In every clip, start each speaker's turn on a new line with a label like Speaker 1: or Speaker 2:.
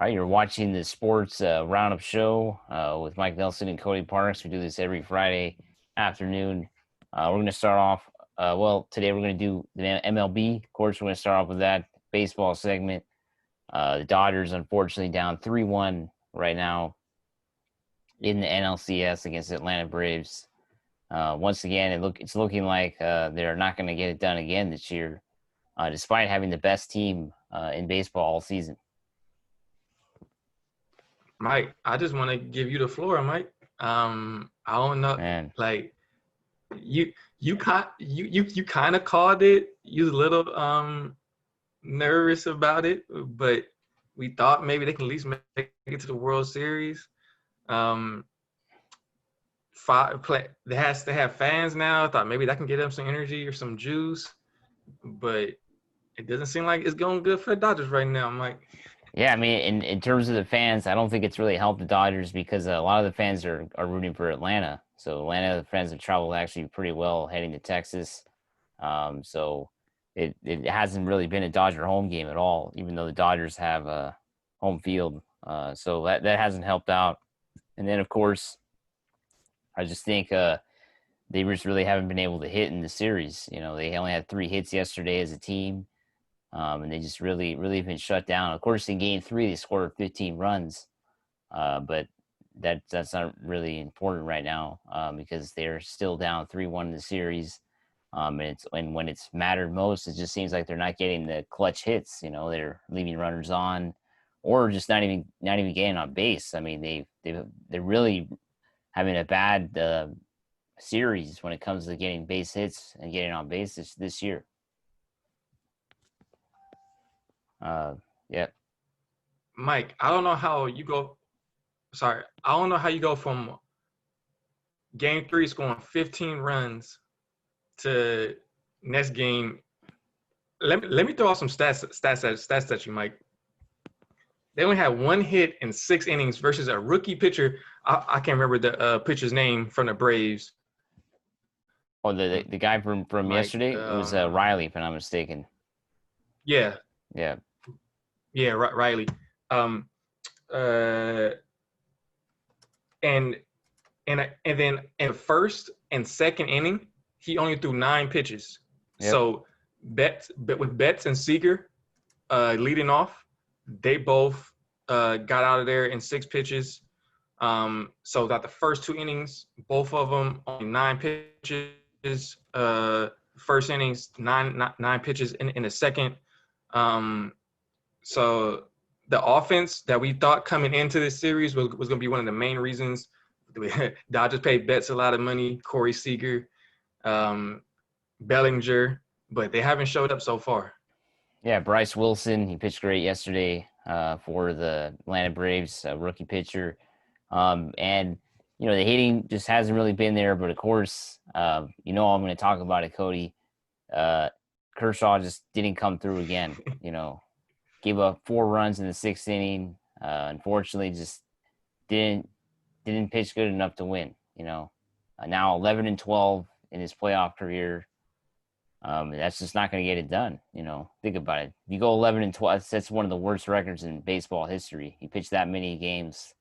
Speaker 1: All right, you're watching the Sports Roundup Show with Mike Nelson and Cody Parks. We do this every Friday afternoon. We're going to start off, today we're going to do the MLB. Of course, we're going to start off with that baseball segment. The Dodgers, unfortunately, down 3-1 right now in the NLCS against the Atlanta Braves. Once again, it's looking like they're not going to get it done again this year, despite having the best team in baseball all season.
Speaker 2: Mike, I just want to give you the floor, Mike. I don't know,
Speaker 1: Man.
Speaker 2: like you kind of called it. You was a little nervous about it, but we thought maybe they can at least make it to the World Series. They has to have fans now. I thought maybe that can get them some energy or some juice, but it doesn't seem like it's going good for the Dodgers right now, Mike.
Speaker 1: Yeah, I mean, in terms of the fans, I don't think it's really helped the Dodgers because a lot of the fans are rooting for Atlanta. So Atlanta, the fans have traveled actually pretty well heading to Texas. So it hasn't really been a Dodger home game at all, even though the Dodgers have a home field. So that hasn't helped out. And then, of course, I just think they just really haven't been able to hit in the series. You know, they only had 3 hits yesterday as a team. And they just really been shut down. Of course, in Game 3, they scored 15 runs, but that's not really important right now because they're still down 3-1 in the series. And when it's mattered most, it just seems like they're not getting the clutch hits. You know, they're leaving runners on, or just not even getting on base. I mean, they're really having a bad series when it comes to getting base hits and getting on base this year. Yeah.
Speaker 2: Mike, I don't know how you go. Sorry, I don't know how you go from Game 3 scoring 15 runs to next game. Let me throw out some stats at you, Mike. They only had 1 hit in 6 innings versus a rookie pitcher. I can't remember the pitcher's name from the Braves.
Speaker 1: Oh, the guy from
Speaker 2: Mike,
Speaker 1: yesterday, it was Riley, if I'm not mistaken.
Speaker 2: Yeah.
Speaker 1: Yeah.
Speaker 2: Yeah, Riley. And then in the first and second inning, he only threw 9 pitches.
Speaker 1: Yep.
Speaker 2: So with Betts and Seager leading off, they both got out of there in 6 pitches. So that the first 2 innings, both of them only 9 pitches. First innings, nine pitches in the second. So the offense that we thought coming into this series was going to be one of the main reasons. Dodgers paid Betts a lot of money, Corey Seager, Bellinger, but they haven't showed up so far.
Speaker 1: Yeah, Bryce Wilson, he pitched great yesterday for the Atlanta Braves, rookie pitcher. And, you know, the hitting just hasn't really been there. But, of course, you know I'm going to talk about it, Cody. Kershaw just didn't come through again, you know. Gave up 4 runs in the 6th inning. Unfortunately, just didn't pitch good enough to win. You know, now 11-12 in his playoff career. That's just not going to get it done. You know, think about it. If you go 11-12, that's one of the worst records in baseball history. You pitch that many games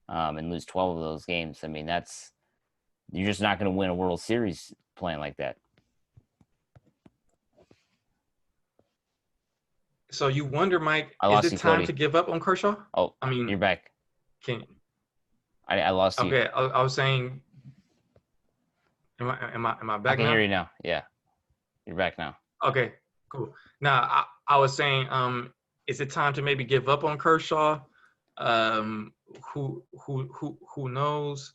Speaker 1: and lose 12 of those games. I mean, you're just not going to win a World Series playing like that.
Speaker 2: So you wonder, Mike, is it
Speaker 1: you,
Speaker 2: time
Speaker 1: Cody.
Speaker 2: to give up on Kershaw?
Speaker 1: Oh, I mean, you're back. I lost you.
Speaker 2: Okay, I was saying, am I back now?
Speaker 1: I can hear you now. Yeah, you're back now.
Speaker 2: Okay, cool. Now I was saying, is it time to maybe give up on Kershaw? Who knows?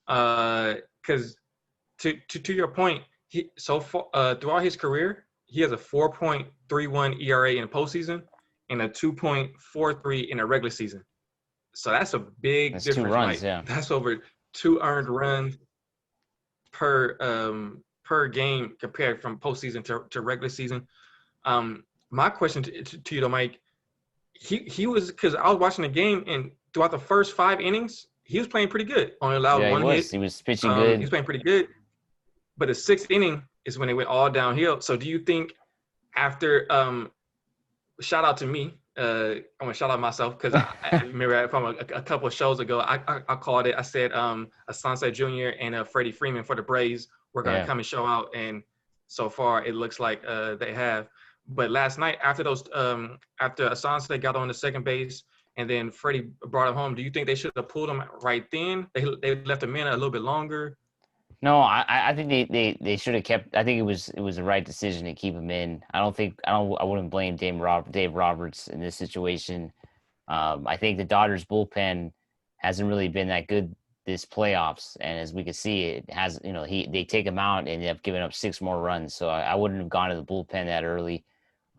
Speaker 2: Because to your point, he so far throughout his career, he has a 4.31 ERA in the postseason and a 2.43 in the regular season. So that's a big difference.
Speaker 1: 2 runs, yeah.
Speaker 2: That's over 2 earned runs per game compared from postseason to regular season. My question to you though, Mike, he was, because I was watching the game and throughout the first 5 innings, he was playing pretty good. Only allowed 1 hit.
Speaker 1: He was pitching good.
Speaker 2: He was playing pretty good. But the 6th inning is when it went all downhill. So do you think after shout out to me, I want to shout out myself because I remember from a couple of shows ago, I called it. I said Asante Jr. and Freddie Freeman for the Braves were going to
Speaker 1: Yeah.
Speaker 2: come and show out, and so far it looks like they have. But last night, after after Asante got on the second base, and then Freddie brought him home, do you think they should have pulled him right then? They left him in a little bit longer.
Speaker 1: No, I think they should have kept. I think it was the right decision to keep him in. I wouldn't blame Dave Roberts in this situation. I think the Dodgers bullpen hasn't really been that good this playoffs, and as we can see, it has. They take him out and end up giving up 6 more runs. So I wouldn't have gone to the bullpen that early.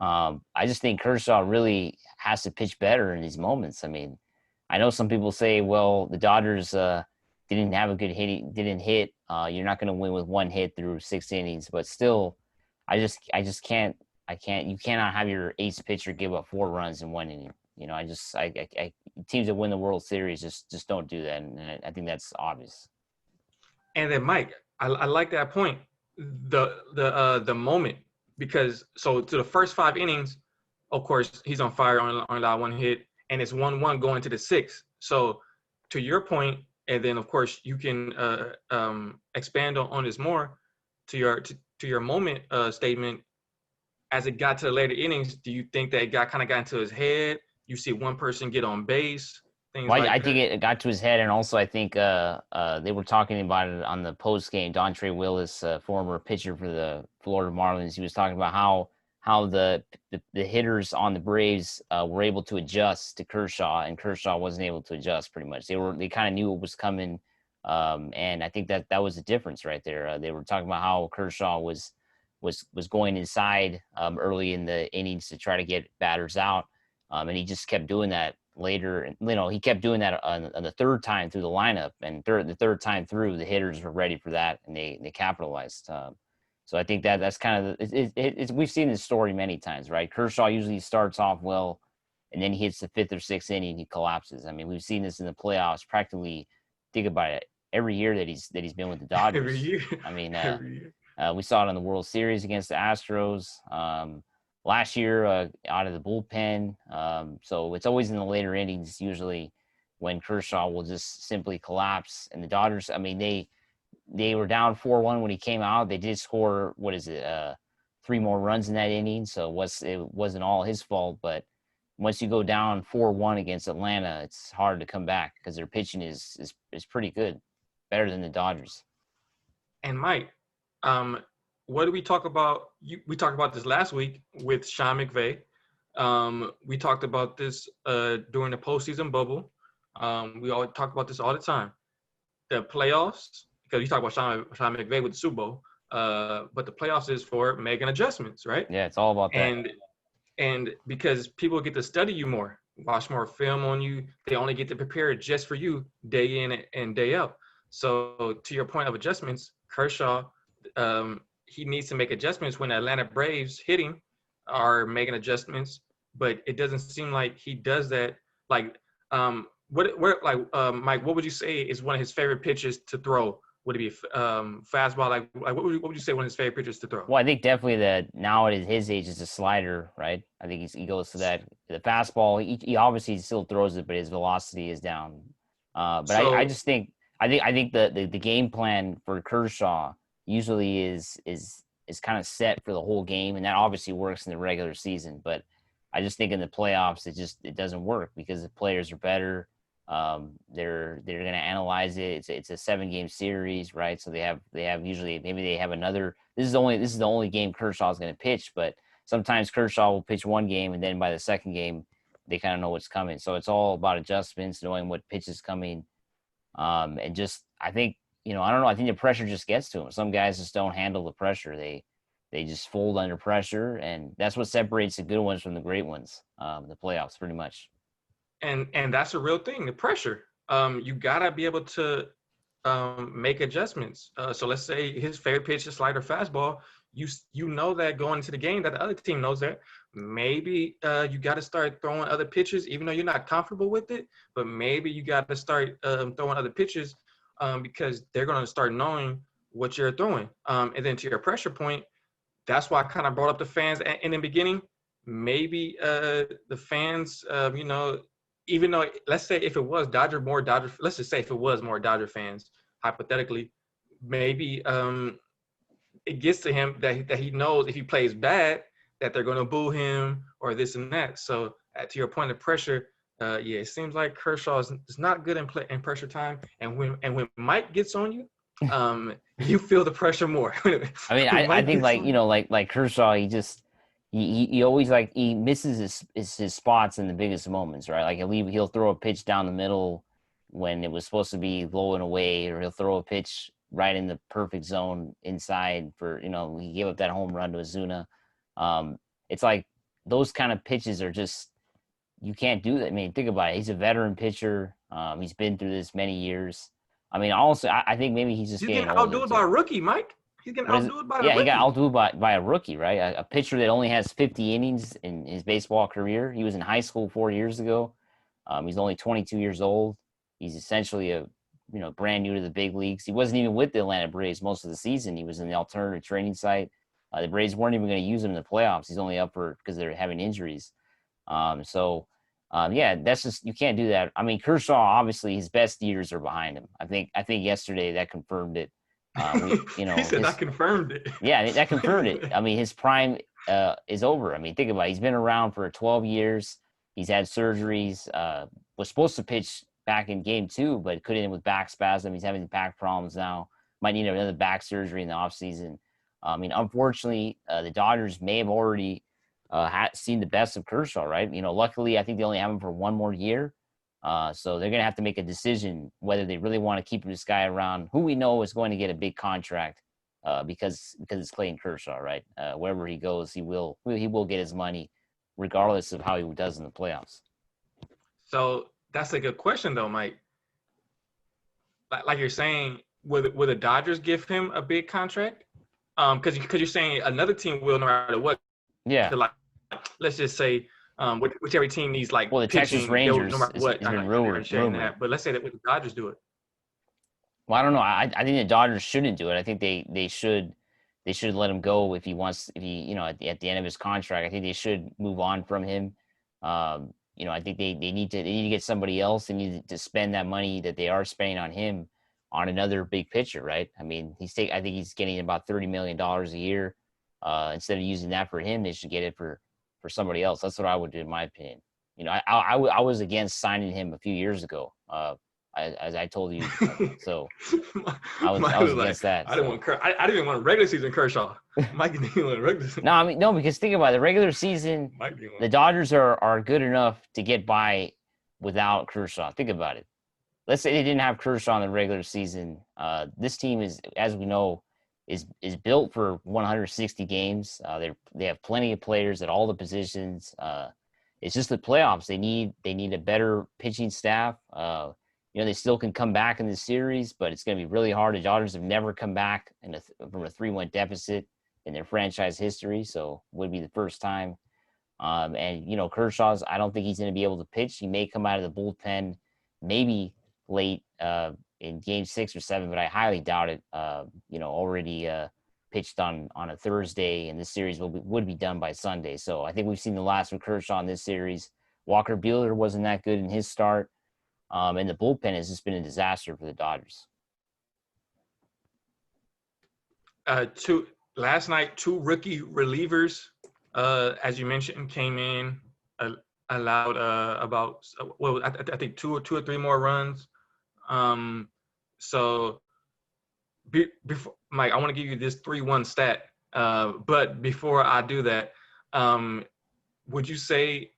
Speaker 1: I just think Kershaw really has to pitch better in these moments. I mean, I know some people say, well, the Dodgers didn't have a good hit, didn't hit. You're not going to win with one hit through 6 innings, but still, I just can't. I can't. You cannot have your ace pitcher give up 4 runs in 1 inning. Teams that win the World Series just don't do that, and I think that's obvious.
Speaker 2: And then Mike, I like that point. The moment, because so to the first 5 innings, of course he's on fire on that one hit, and it's 1-1 going to the sixth. So to your point, and then of course you can expand on this more to your moment statement. As it got to the later innings, do you think that it got into his head? You see one person get on base, things
Speaker 1: Well, I
Speaker 2: like
Speaker 1: think
Speaker 2: that.
Speaker 1: it got to his head, and also I think they were talking about it on the post game. Dontre Willis, former pitcher for the Florida Marlins, he was talking about how the hitters on the Braves were able to adjust to Kershaw, and Kershaw wasn't able to adjust. Pretty much, they kind of knew what was coming, and I think that was the difference right there. They were talking about how Kershaw was going inside early in the innings to try to get batters out, and he just kept doing that later. And he kept doing that on the third time through the lineup, and the third time through, the hitters were ready for that, and they capitalized. So I think that's kind of it's we've seen this story many times, right? Kershaw usually starts off well, and then he hits the fifth or sixth inning, he collapses. I mean, we've seen this in the playoffs practically. Think about it. Every year that he's been with the
Speaker 2: Every
Speaker 1: Dodgers.
Speaker 2: year,
Speaker 1: I mean,
Speaker 2: every year.
Speaker 1: we saw it in the World Series against the Astros. Last year, out of the bullpen. So it's always in the later innings, usually, when Kershaw will just simply collapse. And the Dodgers, I mean, they were down 4-1 when he came out. They did score, what is it, 3 more runs in that inning. So it wasn't all his fault. But once you go down 4-1 against Atlanta, it's hard to come back because their pitching is pretty good, better than the Dodgers.
Speaker 2: And Mike, um, what did we talk about? We talked about this last week with Sean McVay. We talked about this during the postseason bubble. We all talk about this all the time. The playoffs, because you talk about Sean McVay with the Super Bowl, but the playoffs is for making adjustments, right?
Speaker 1: Yeah, it's all about that.
Speaker 2: And because people get to study you more, watch more film on you, they only get to prepare just for you day in and day out. So to your point of adjustments, Kershaw, he needs to make adjustments when the Atlanta Braves hitting are making adjustments, but it doesn't seem like he does that. Like, Mike, what would you say is one of his favorite pitches to throw? Would it be fastball? Like what would you say one of his favorite pitches to throw?
Speaker 1: Well, I think definitely that now at his age is a slider, right? I think he goes to that the fastball. He obviously still throws it, but his velocity is down. But I
Speaker 2: So
Speaker 1: just think I think the game plan for Kershaw usually is kind of set for the whole game, and that obviously works in the regular season. But I just think in the playoffs it doesn't work because the players are better. They're going to analyze it. It's a 7 game series, right? So they have usually maybe they have another. This is the only game Kershaw is going to pitch, but sometimes Kershaw will pitch one game, and then by the second game, they kind of know what's coming. So it's all about adjustments, knowing what pitch is coming, and just I think I don't know. I think the pressure just gets to them. Some guys just don't handle the pressure. They just fold under pressure, and that's what separates the good ones from the great ones. The playoffs, pretty much.
Speaker 2: and that's a real thing, the pressure. You gotta be able to make adjustments. So let's say his favorite pitch is slider fastball. You know that going into the game that the other team knows that. Maybe you got to start throwing other pitches, even though you're not comfortable with it. But maybe you got to start throwing other pitches because they're going to start knowing what you're throwing. And then to your pressure point, that's why I kind of brought up the fans in the beginning. maybe the fans, even though let's say if it was Dodger, let's just say if it was more Dodger fans, hypothetically, maybe it gets to him that he knows if he plays bad that they're going to boo him or this and that. So to your point of pressure, yeah, it seems like Kershaw is not good in pressure time, and when Mike gets on you, you feel the pressure more.
Speaker 1: I mean,
Speaker 2: When
Speaker 1: I
Speaker 2: Mike
Speaker 1: think
Speaker 2: gets
Speaker 1: like
Speaker 2: on you,
Speaker 1: like Kershaw, he always like he misses his spots in the biggest moments, right? Like he'll throw a pitch down the middle when it was supposed to be low and away, or he'll throw a pitch right in the perfect zone inside for he gave up that home run to Azuna. It's like those kind of pitches are just you can't do that. I mean, think about it. He's a veteran pitcher. He's been through this many years. I mean, also I think maybe he's just
Speaker 2: he's
Speaker 1: getting
Speaker 2: getting
Speaker 1: older
Speaker 2: outdueled by a
Speaker 1: too.
Speaker 2: rookie, Mike. He's getting
Speaker 1: What is it?
Speaker 2: outdueled by the
Speaker 1: Yeah, he got
Speaker 2: rookie.
Speaker 1: outdueled by a rookie, right? A pitcher that only has 50 innings in his baseball career. He was in high school 4 years ago. He's only 22 years old. He's essentially a brand new to the big leagues. He wasn't even with the Atlanta Braves most of the season. He was in the alternative training site. The Braves weren't even going to use him in the playoffs. He's only up for because they're having injuries. Yeah, that's just you can't do that. I mean, Kershaw obviously his best years are behind him. I think yesterday that confirmed it. We
Speaker 2: He said I
Speaker 1: his
Speaker 2: confirmed it.
Speaker 1: Yeah, that confirmed it. I mean, his prime is over. I mean, think about it. He's been around for 12 years. He's had surgeries. Was supposed to pitch back in game two, but couldn't with back spasm. He's having back problems now. Might need another back surgery in the offseason. I mean, unfortunately, the Dodgers may have already seen the best of Kershaw, right? Luckily, I think they only have him for one more year. So they're going to have to make a decision whether they really want to keep this guy around, who we know is going to get a big contract because it's Clayton Kershaw, right? Wherever he goes, he will get his money, regardless of how he does in the playoffs.
Speaker 2: So that's a good question, though, Mike. Like you're saying, will the Dodgers give him a big contract? Because you're saying another team will no matter what.
Speaker 1: Yeah.
Speaker 2: Like, let's just say, whichever team needs like
Speaker 1: Well, the Texas
Speaker 2: pitching, they'll no
Speaker 1: Rangers
Speaker 2: matter what.
Speaker 1: has
Speaker 2: I know
Speaker 1: been
Speaker 2: you're already sharing
Speaker 1: rumored.
Speaker 2: that, but let's say that with the Dodgers do it.
Speaker 1: Well, I don't know. I think the Dodgers shouldn't do it. I think they should let him go if he wants. If he at the end of his contract, I think they should move on from him. I think they need to get somebody else. They need to spend that money that they are spending on him on another big pitcher, right? I mean, I think he's getting about $30 million a year. Instead of using that for him, they should get it for somebody else. That's what I would do, in my opinion. I was against signing him a few years ago. As I told you, so I
Speaker 2: Mike
Speaker 1: was
Speaker 2: was like,
Speaker 1: against that.
Speaker 2: I didn't
Speaker 1: So
Speaker 2: want I didn't even want regular season Kershaw. Mike didn't even want regular season.
Speaker 1: no, I mean no, because think about it, the regular season,
Speaker 2: Mike didn't want.
Speaker 1: the Dodgers are good enough to get by without Kershaw. Think about it. Let's say they didn't have Kershaw in the regular season. This team is, as we know, is built for 160 games. They have plenty of players at all the positions. It's just the playoffs. They need a better pitching staff. They still can come back in this series, but it's going to be really hard. The Dodgers have never come back from a 3-1 deficit in their franchise history, so it would be the first time. And Kershaw's, I don't think he's going to be able to pitch. He may come out of the bullpen, maybe late in Game 6 or 7, but I highly doubt it. Already pitched on a Thursday, and this series would be done by Sunday. So I think we've seen the last of Kershaw in this series. Walker Buehler wasn't that good in his start. And the bullpen has just been a disaster for the Dodgers.
Speaker 2: Last night, two rookie relievers, as you mentioned, came in, allowed about I think two or three more runs. So before Mike, I want to give you this 3-1 stat. But before I do that, would you say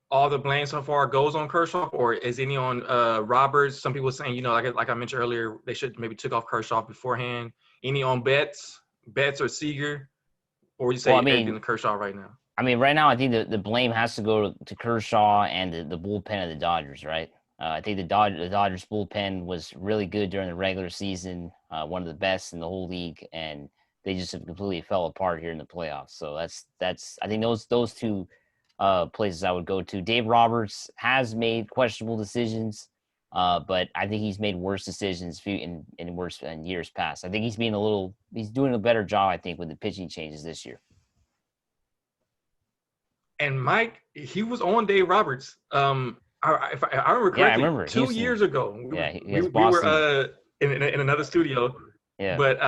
Speaker 2: all the blame so far goes on Kershaw, or is any on Roberts? Some people saying, like I mentioned earlier, they should maybe took off Kershaw beforehand. Any on Betts or Seager, or would you
Speaker 1: Well,
Speaker 2: say everything to Kershaw right now?
Speaker 1: I mean, right now, I think the blame has to go to Kershaw and the bullpen of the Dodgers, right? I think the Dodgers bullpen was really good during the regular season, one of the best in the whole league, and they just have completely fell apart here in the playoffs. So that's I think those two places I would go to. Dave Roberts has made questionable decisions, but I think he's made worse decisions in years past. I think he's doing a better job, I think, with the pitching changes this year.
Speaker 2: And Mike, he was on Dave Roberts. If I remember
Speaker 1: Yeah, I
Speaker 2: correctly,
Speaker 1: remember
Speaker 2: 2 years
Speaker 1: Houston.
Speaker 2: ago,
Speaker 1: Yeah, he
Speaker 2: we,
Speaker 1: has
Speaker 2: we were
Speaker 1: Boston.
Speaker 2: in another studio,
Speaker 1: Yeah,
Speaker 2: but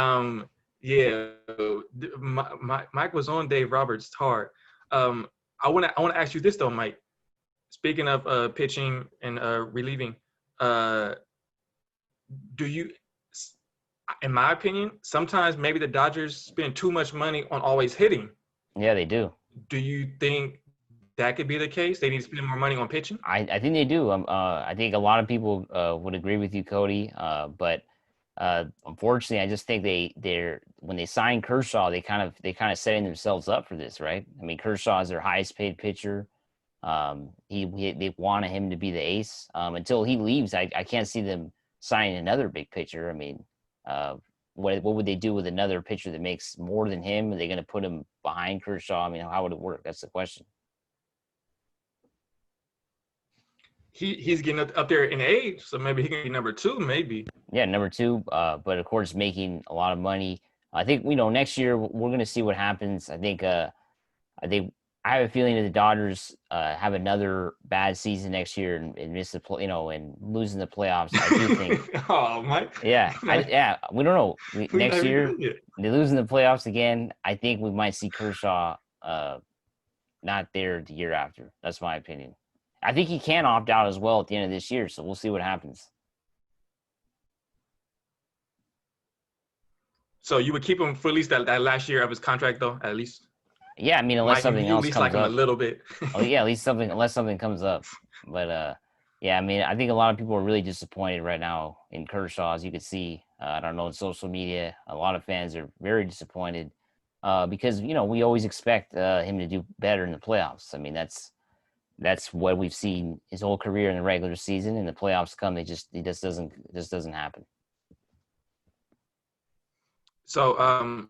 Speaker 2: yeah, Mike was on Dave Roberts hard. Um, I want to ask you this though, Mike. Speaking of pitching and relieving, uh, do you, in my opinion, sometimes maybe the Dodgers spend too much money on always hitting.
Speaker 1: yeah, they do.
Speaker 2: Do you think that could be the case? They need to spend more money on pitching?
Speaker 1: I think they do. I think a lot of people would agree with you, Cody. But unfortunately, I just think they're when they signed Kershaw, they kind of setting themselves up for this, right? I mean, Kershaw is their highest paid pitcher. They wanted him to be the ace. Until he leaves, I can't see them signing another big pitcher. I mean, uh, what would they do with another pitcher that makes more than him? Are they going to put him behind Kershaw? I mean, how would it work? That's the question.
Speaker 2: He's getting up there in age, so maybe he can be number two, maybe.
Speaker 1: Yeah, number two, but of course, making a lot of money. I think next year we're going to see what happens. I think I have a feeling that the Dodgers have another bad season next year and miss the play, and losing the playoffs. I do think,
Speaker 2: Oh, Mike.
Speaker 1: yeah, we don't know.
Speaker 2: We
Speaker 1: Next
Speaker 2: not even
Speaker 1: year
Speaker 2: done yet.
Speaker 1: they lose in the playoffs again. I think we might see Kershaw not there the year after. That's my opinion. I think he can opt out as well at the end of this year, so we'll see what happens.
Speaker 2: So you would keep him for at least that last year of his contract, though, at least.
Speaker 1: Yeah, I mean, unless
Speaker 2: Mike, you,
Speaker 1: something
Speaker 2: you at
Speaker 1: else
Speaker 2: least like
Speaker 1: comes
Speaker 2: him a
Speaker 1: up.
Speaker 2: little bit.
Speaker 1: Oh yeah, at least something unless something comes up. But yeah, I mean, I think a lot of people are really disappointed right now in Kershaw, as you can see. I don't know on social media, a lot of fans are very disappointed because we always expect him to do better in the playoffs. I mean, that's what we've seen his whole career in the regular season. And the playoffs come, he just doesn't happen.
Speaker 2: So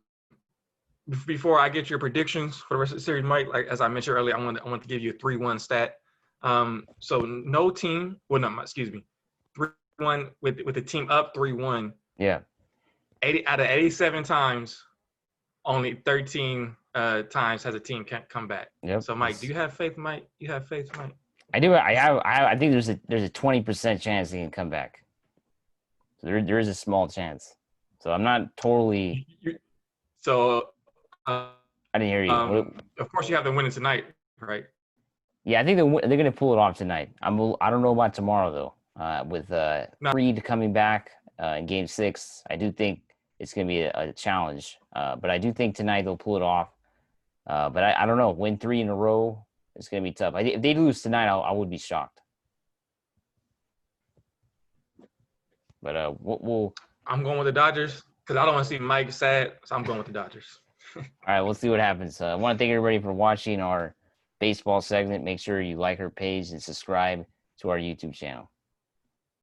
Speaker 2: before I get your predictions for the rest of the series, Mike, like as I mentioned earlier, I want to give you a 3-1 stat. So no team, well, no, excuse me, 3-1 with the team up 3-1.
Speaker 1: Yeah.
Speaker 2: 80 out of 87 times, only 13 times has a team can't come back.
Speaker 1: Yep.
Speaker 2: So, Mike, do you have faith, Mike? You have faith, Mike?
Speaker 1: I do. I think there's a 20% chance he can come back. So there is a small chance. So I'm not totally.
Speaker 2: So,
Speaker 1: I didn't hear you.
Speaker 2: of course, you have them winning tonight, right?
Speaker 1: Yeah, I think they're going to pull it off tonight. I don't know about tomorrow though. With
Speaker 2: No.
Speaker 1: Reed coming back in Game 6, I do think it's going to be a challenge. But I do think tonight they'll pull it off. But I don't know. Win 3 in a row, it's going to be tough. If they lose tonight, I would be shocked. But we'll.
Speaker 2: I'm going with the Dodgers because I don't want to see Mike sad, so I'm going with the Dodgers.
Speaker 1: All right, we'll see what happens. I want to thank everybody for watching our baseball segment. Make sure you like our page and subscribe to our YouTube channel.